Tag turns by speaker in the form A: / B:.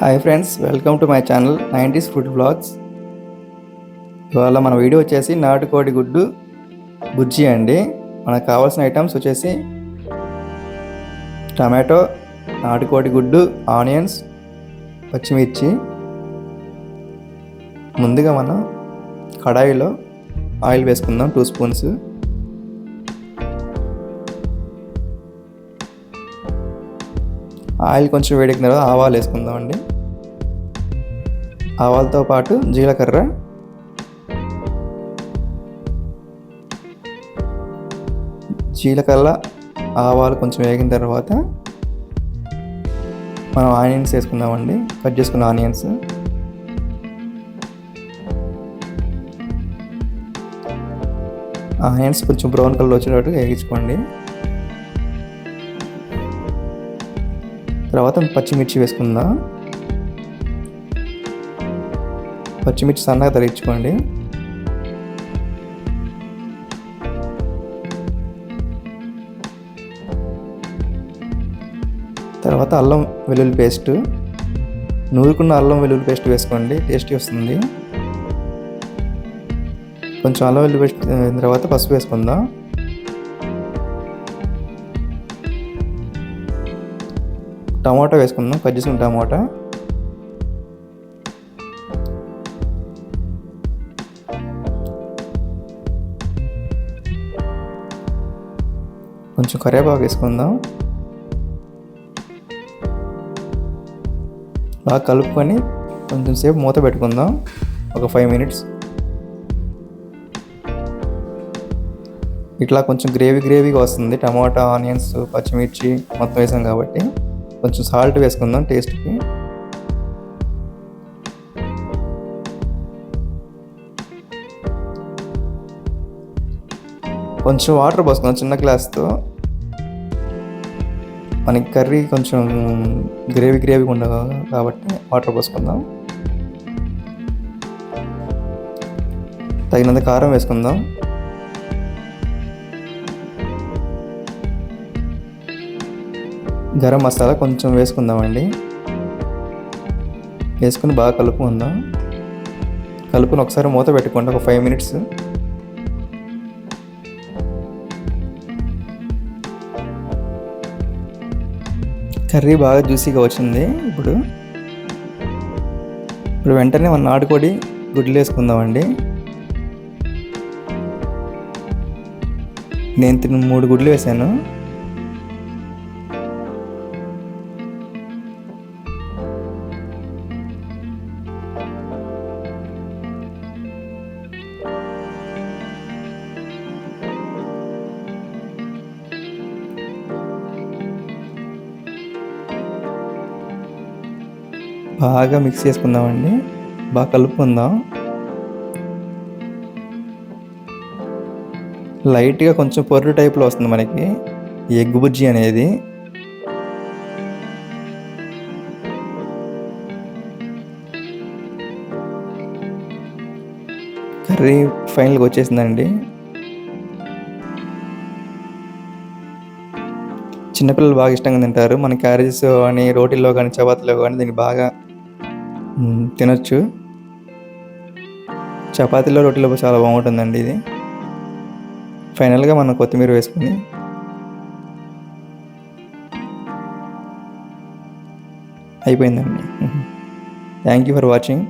A: Hi friends, welcome to my channel 90s food blogs. ఇవాళ మన video వచ్చేసి నాటుకోడి గుడ్డు బుజ్జి అండి. మనకు కావాల్సిన ఐటమ్స్ వచ్చేసి టమాటో, నాటుకోడి గుడ్డు, ఆనియన్స్, పచ్చిమిర్చి. ముందుగా మనం కడాయిలో ఆయిల్ వేసుకుందాం 2 స్పూన్స్. ఆయిల్ కొంచెం వేడెక్కిన తర్వాత ఆవాలు వేసుకుందాం అండి. ఆవాలతో పాటు జీలకర్ర, ఆవాలు కొంచెం వేగిన తర్వాత మనం ఆనియన్స్ వేసుకుందామండి. కట్ చేసుకున్న ఆనియన్స్. ఆనియన్స్ కొంచెం బ్రౌన్ కలర్ వచ్చేటట్టు వేగించుకోండి. తర్వాత పచ్చిమిర్చి వేసుకుందాం. పచ్చిమిర్చి సన్నగా తరిగించుకోండి. తర్వాత అల్లం వెల్లుల్లి పేస్ట్, నూరుకున్న అల్లం వెల్లుల్లి పేస్ట్ వేసుకోండి, టేస్టీ వస్తుంది. కొంచెం అల్లం వెల్లుల్లి పేస్ట్ అయిన తర్వాత పసుపు వేసుకుందాం. టమాటా వేసుకుందాం, కట్ చేసుకున్న టమాటా. కొంచెం కరివేపాకు వేసుకుందాం. బాగా కలుపుకొని కొంచెం సేపు మూత పెట్టుకుందాం, ఒక 5 మినిట్స్. ఇట్లా కొంచెం గ్రేవీగా వస్తుంది. టమాటా, ఆనియన్స్, పచ్చిమిర్చి మొత్తం వేసాం కాబట్టి కొంచెం సాల్ట్ వేసుకుందాం టేస్ట్కి. కొంచెం వాటర్ పోసుకుందాం చిన్న గ్లాస్తో. మనకి కర్రీ కొంచెం గ్రేవీగా ఉండదు కాబట్టి వాటర్ పోసుకుందాం. తగినంత కారం వేసుకుందాం. గరం మసాలా కొంచెం వేసుకుందామండి. వేసుకుని బాగా కలుపుకుందాం. కలుపుకొని ఒకసారి మూత పెట్టుకోండి, ఒక 5 మినిట్స్. కర్రీ బాగా జ్యూసీగా వచ్చింది. ఇప్పుడు వెంటనే మన నాటుకోడి గుడ్లు వేసుకుందామండి. నేను 3 గుడ్లు వేసాను. బాగా మిక్స్ చేసుకుందామండి, బాగా కలుపుకుందాం. లైట్గా కొంచెం పొర్రు టైప్లో వస్తుంది మనకి ఎగ్ బుజ్జి అనేది. కర్రీ ఫైనల్గా వచ్చేసిందండి. చిన్నపిల్లలు బాగా ఇష్టంగా తింటారు. మన క్యారేజెస్ కానీ, రోటీల్లో కానీ, చపాతీలో కానీ దీన్ని బాగా తినొచ్చు. చపాతీలో, రోటీలో చాలా బాగుంటుందండి ఇది. ఫైనల్గా మనం కొత్తిమీర వేసుకొని అయిపోయిందండి. Thank you for watching.